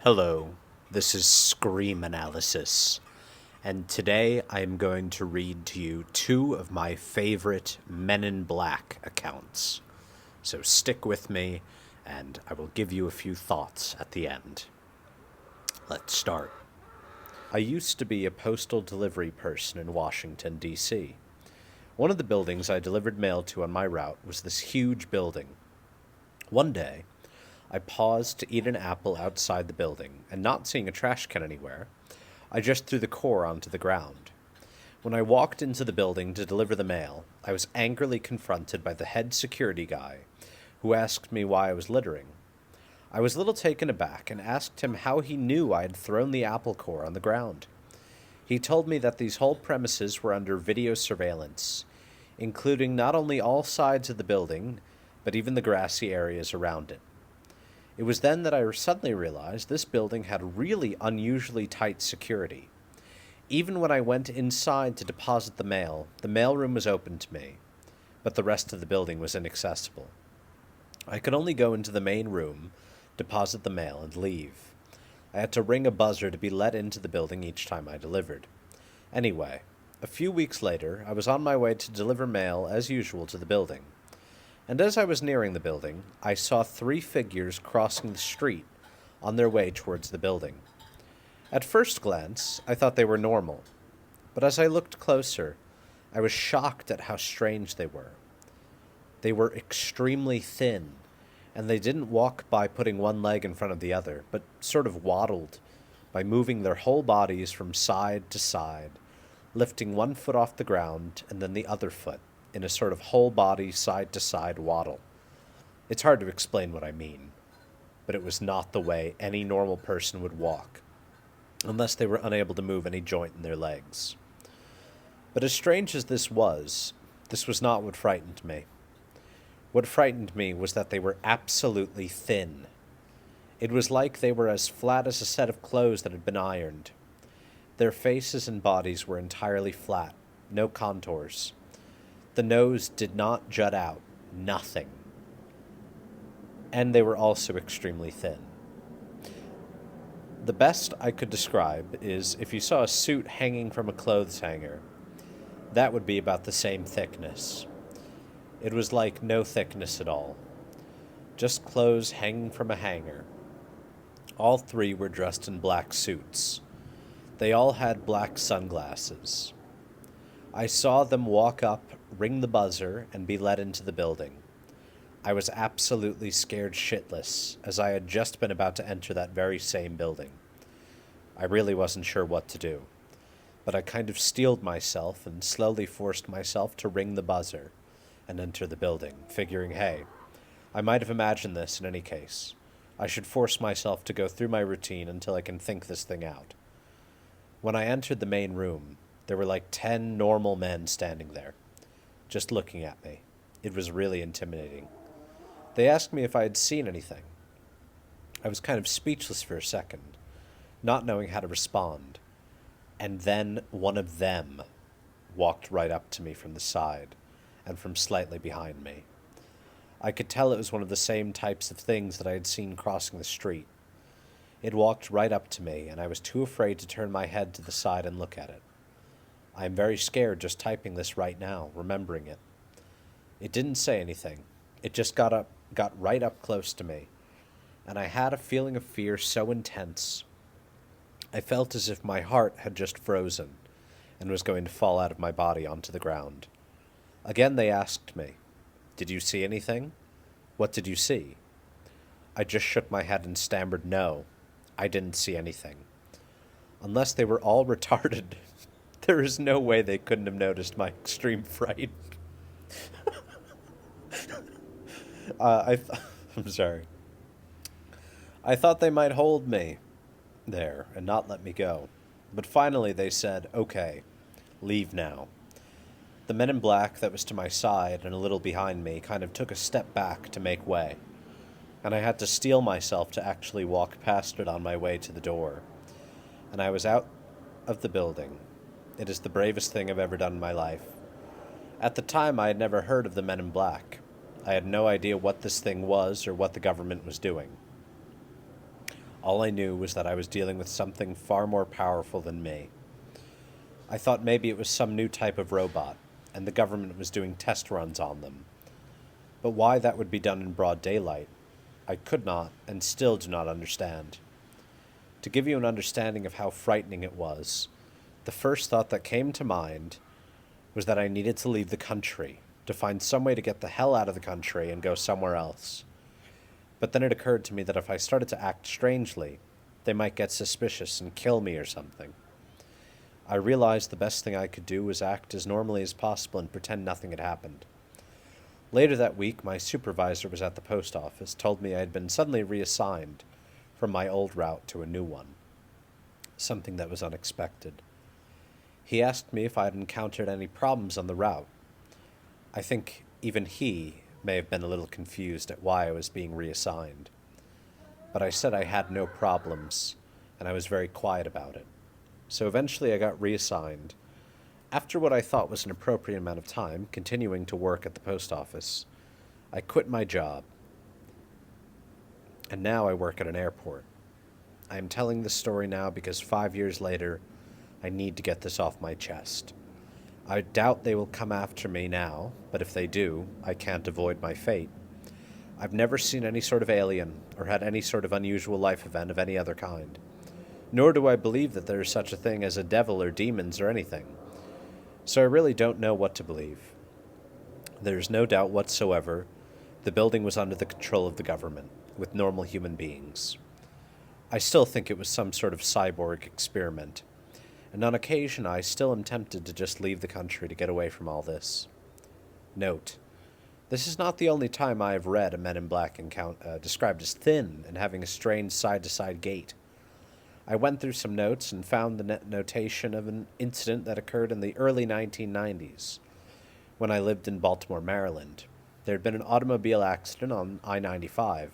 Hello, this is MemeAnalysis, and today I am going to read to you two of my favorite Men in Black accounts. So stick with me, and I will give you a few thoughts at the end. Let's start. I used to be a postal delivery person in Washington, D.C. One of the buildings I delivered mail to on my route was this huge building. One day, I paused to eat an apple outside the building, and not seeing a trash can anywhere, I just threw the core onto the ground. When I walked into the building to deliver the mail, I was angrily confronted by the head security guy, who asked me why I was littering. I was a little taken aback and asked him how he knew I had thrown the apple core on the ground. He told me that these whole premises were under video surveillance, including not only all sides of the building, but even the grassy areas around it. It was then that I suddenly realized this building had really unusually tight security. Even when I went inside to deposit the mailroom was open to me, but the rest of the building was inaccessible. I could only go into the main room, deposit the mail, and leave. I had to ring a buzzer to be let into the building each time I delivered. Anyway, a few weeks later, I was on my way to deliver mail as usual to the building. And as I was nearing the building, I saw three figures crossing the street on their way towards the building. At first glance, I thought they were normal, but as I looked closer, I was shocked at how strange they were. They were extremely thin, and they didn't walk by putting one leg in front of the other, but sort of waddled by moving their whole bodies from side to side, lifting one foot off the ground and then the other foot, in a sort of whole-body, side-to-side waddle. It's hard to explain what I mean, but it was not the way any normal person would walk, unless they were unable to move any joint in their legs. But as strange as this was not what frightened me. What frightened me was that they were absolutely thin. It was like they were as flat as a set of clothes that had been ironed. Their faces and bodies were entirely flat, no contours. The nose did not jut out, nothing. And they were also extremely thin. The best I could describe is if you saw a suit hanging from a clothes hanger, that would be about the same thickness. It was like no thickness at all. Just clothes hanging from a hanger. All three were dressed in black suits. They all had black sunglasses. I saw them walk up, ring the buzzer, and be let into the building. I was absolutely scared shitless, as I had just been about to enter that very same building. I really wasn't sure what to do, but I kind of steeled myself and slowly forced myself to ring the buzzer and enter the building, figuring, hey, I might have imagined this in any case. I should force myself to go through my routine until I can think this thing out. When I entered the main room, there were like 10 normal men standing there, just looking at me. It was really intimidating. They asked me if I had seen anything. I was kind of speechless for a second, not knowing how to respond. And then one of them walked right up to me from the side and from slightly behind me. I could tell it was one of the same types of things that I had seen crossing the street. It walked right up to me, and I was too afraid to turn my head to the side and look at it. I am very scared just typing this right now, remembering it. It didn't say anything. It just got right up close to me, and I had a feeling of fear so intense. I felt as if my heart had just frozen and was going to fall out of my body onto the ground. Again they asked me, "Did you see anything? What did you see?" I just shook my head and stammered, "No, I didn't see anything." Unless they were all retarded, there is no way they couldn't have noticed my extreme fright. I'm sorry. I thought they might hold me there and not let me go. But finally they said, "Okay, leave now." The men in black that was to my side and a little behind me kind of took a step back to make way, and I had to steel myself to actually walk past it on my way to the door. And I was out of the building. It is the bravest thing I've ever done in my life. At the time, I had never heard of the Men in Black. I had no idea what this thing was or what the government was doing. All I knew was that I was dealing with something far more powerful than me. I thought maybe it was some new type of robot, and the government was doing test runs on them. But why that would be done in broad daylight, I could not and still do not understand. To give you an understanding of how frightening it was, the first thought that came to mind was that I needed to leave the country, to find some way to get the hell out of the country and go somewhere else. But then it occurred to me that if I started to act strangely, they might get suspicious and kill me or something. I realized the best thing I could do was act as normally as possible and pretend nothing had happened. Later that week, my supervisor was at the post office, told me I had been suddenly reassigned from my old route to a new one, something that was unexpected. He asked me if I had encountered any problems on the route. I think even he may have been a little confused at why I was being reassigned. But I said I had no problems, and I was very quiet about it. So eventually I got reassigned. After what I thought was an appropriate amount of time, continuing to work at the post office, I quit my job. And now I work at an airport. I am telling this story now because 5 years later, I need to get this off my chest. I doubt they will come after me now, but if they do, I can't avoid my fate. I've never seen any sort of alien or had any sort of unusual life event of any other kind. Nor do I believe that there is such a thing as a devil or demons or anything. So I really don't know what to believe. There is no doubt whatsoever the building was under the control of the government, with normal human beings. I still think it was some sort of cyborg experiment, and on occasion I still am tempted to just leave the country to get away from all this. Note: this is not the only time I have read a Men in Black encounter described as thin and having a strange side-to-side gait. I went through some notes and found the notation of an incident that occurred in the early 1990s, when I lived in Baltimore, Maryland. There had been an automobile accident on I-95,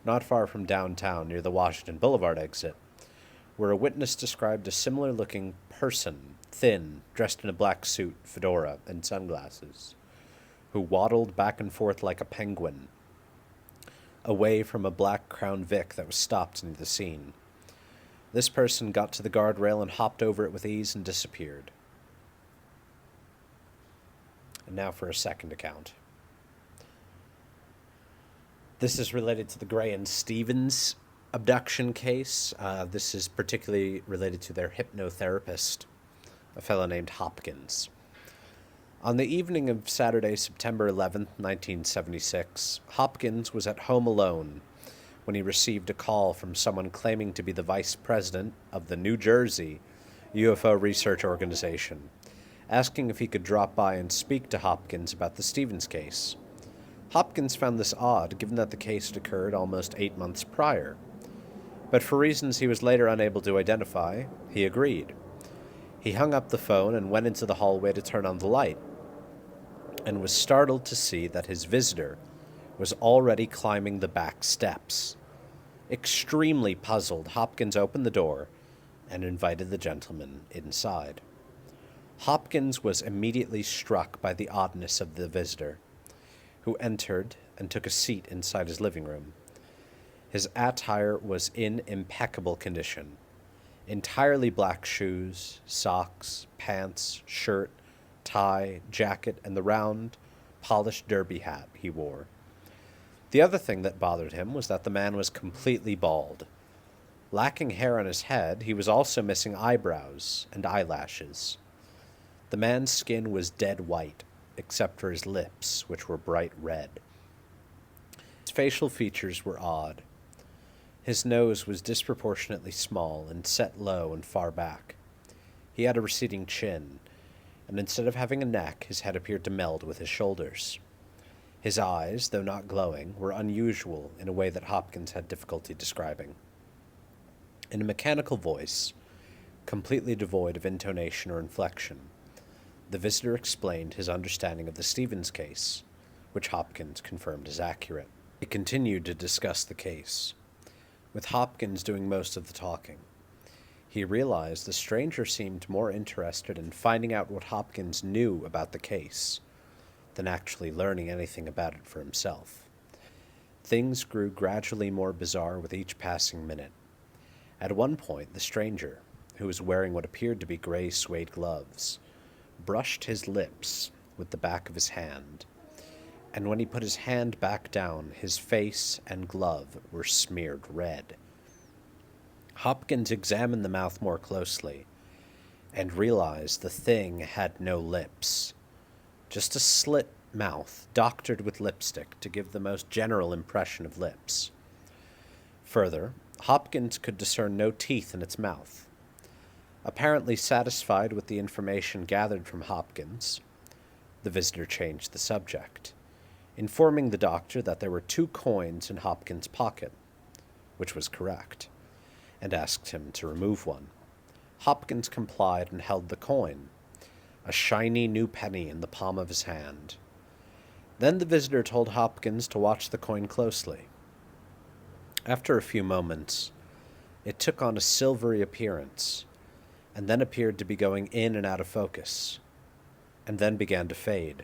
not far from downtown near the Washington Boulevard exit, where a witness described a similar-looking person, thin, dressed in a black suit, fedora, and sunglasses, who waddled back and forth like a penguin, away from a black Crown Vic that was stopped near the scene. This person got to the guardrail and hopped over it with ease and disappeared. And now for a second account. This is related to the Gray and Stevens abduction case. This is particularly related to their hypnotherapist, a fellow named Hopkins. On the evening of Saturday, September 11th, 1976, Hopkins was at home alone when he received a call from someone claiming to be the vice president of the New Jersey UFO Research Organization, asking if he could drop by and speak to Hopkins about the Stevens case. Hopkins found this odd, given that the case had occurred almost 8 months prior. But for reasons he was later unable to identify, he agreed. He hung up the phone and went into the hallway to turn on the light, and was startled to see that his visitor was already climbing the back steps. Extremely puzzled, Hopkins opened the door and invited the gentleman inside. Hopkins was immediately struck by the oddness of the visitor, who entered and took a seat inside his living room. His attire was in impeccable condition. Entirely black shoes, socks, pants, shirt, tie, jacket, and the round, polished derby hat he wore. The other thing that bothered him was that the man was completely bald. Lacking hair on his head, he was also missing eyebrows and eyelashes. The man's skin was dead white, except for his lips, which were bright red. His facial features were odd. His nose was disproportionately small and set low and far back. He had a receding chin, and instead of having a neck, his head appeared to meld with his shoulders. His eyes, though not glowing, were unusual in a way that Hopkins had difficulty describing. In a mechanical voice, completely devoid of intonation or inflection, the visitor explained his understanding of the Stevens case, which Hopkins confirmed as accurate. He continued to discuss the case, with Hopkins doing most of the talking. He realized the stranger seemed more interested in finding out what Hopkins knew about the case than actually learning anything about it for himself. Things grew gradually more bizarre with each passing minute. At one point, the stranger, who was wearing what appeared to be gray suede gloves, brushed his lips with the back of his hand, and when he put his hand back down, his face and glove were smeared red. Hopkins examined the mouth more closely and realized the thing had no lips, just a slit mouth doctored with lipstick to give the most general impression of lips. Further, Hopkins could discern no teeth in its mouth. Apparently satisfied with the information gathered from Hopkins, the visitor changed the subject, informing the doctor that there were 2 coins in Hopkins' pocket, which was correct, and asked him to remove one. Hopkins complied and held the coin, a shiny new penny in the palm of his hand. Then the visitor told Hopkins to watch the coin closely. After a few moments, it took on a silvery appearance, and then appeared to be going in and out of focus, and then began to fade,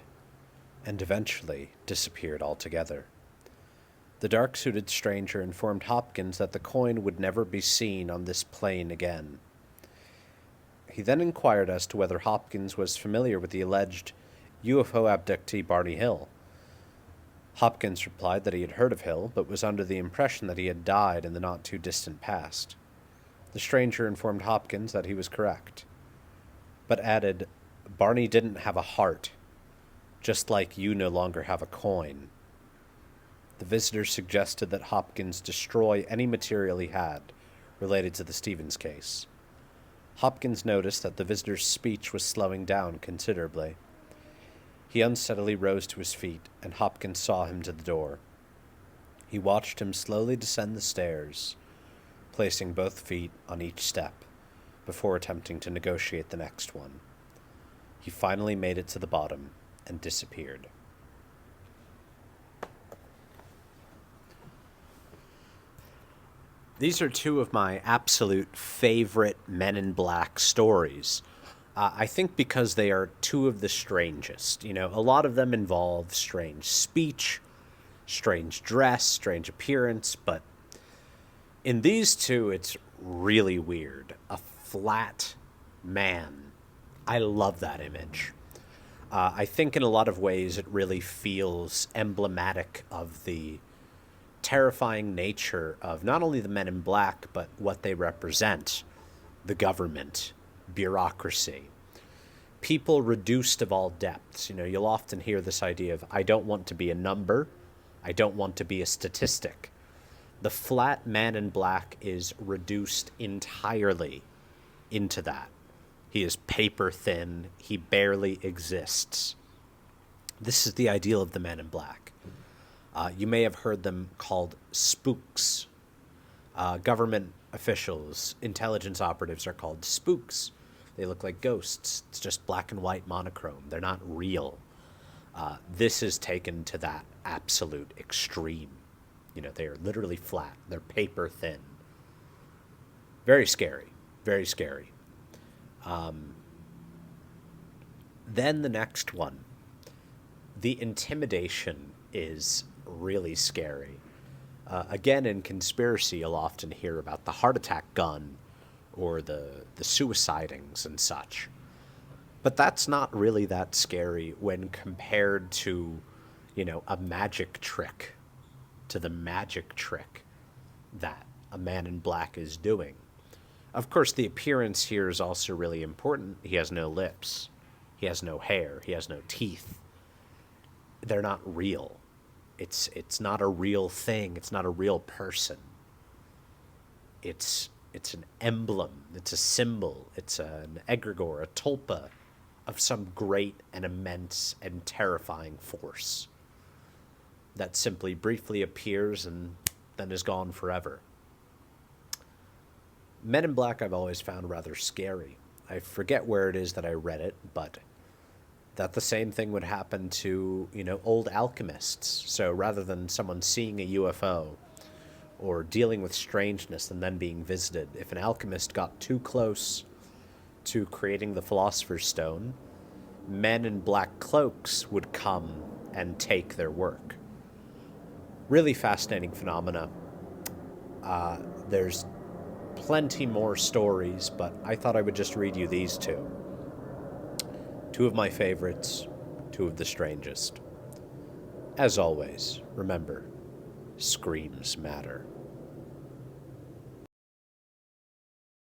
and eventually disappeared altogether. The dark-suited stranger informed Hopkins that the coin would never be seen on this plane again. He then inquired as to whether Hopkins was familiar with the alleged UFO abductee Barney Hill. Hopkins replied that he had heard of Hill, but was under the impression that he had died in the not-too-distant past. The stranger informed Hopkins that he was correct, but added, "Barney didn't have a heart, just like you no longer have a coin." The visitor suggested that Hopkins destroy any material he had related to the Stevens case. Hopkins noticed that the visitor's speech was slowing down considerably. He unsteadily rose to his feet, and Hopkins saw him to the door. He watched him slowly descend the stairs, placing both feet on each step, before attempting to negotiate the next one. He finally made it to the bottom and disappeared. These are 2 of my absolute favorite Men in Black stories. I think because they are 2 of the strangest. You know, a lot of them involve strange speech, strange dress, strange appearance, but in these 2, it's really weird. A flat man. I love that image. I think in a lot of ways it really feels emblematic of the terrifying nature of not only the Men in Black, but what they represent. The government, bureaucracy, people reduced of all depths. You know, you'll often hear this idea of, I don't want to be a number, I don't want to be a statistic. The flat Man in Black is reduced entirely into that. He is paper thin, he barely exists. This is the ideal of the Men in Black. You may have heard them called spooks. Government officials, intelligence operatives are called spooks. They look like ghosts. It's just black and white monochrome. They're not real. This is taken to that absolute extreme. You know, they are literally flat. They're paper thin. Very scary. Very scary. Then the next one. The intimidation is really scary. Again, in conspiracy, you'll often hear about the heart attack gun or the suicidings and such. But that's not really that scary when compared to, you know, a magic trick, to the magic trick that a Man in Black is doing. Of course, the appearance here is also really important. He has no lips. He has no hair. He has no teeth. They're not real. It's not a real thing. It's not a real person. It's an emblem. It's a symbol. It's an egregore, a tulpa of some great and immense and terrifying force that simply briefly appears and then is gone forever. Men in Black I've always found rather scary. I forget where it is that I read it, but that the same thing would happen to, you know, old alchemists. So rather than someone seeing a UFO or dealing with strangeness and then being visited, if an alchemist got too close to creating the Philosopher's Stone, men in black cloaks would come and take their work. Really fascinating phenomena. There's plenty more stories, but I thought I would just read you these two. Two of my favorites, two of the strangest. As always, remember, screams matter.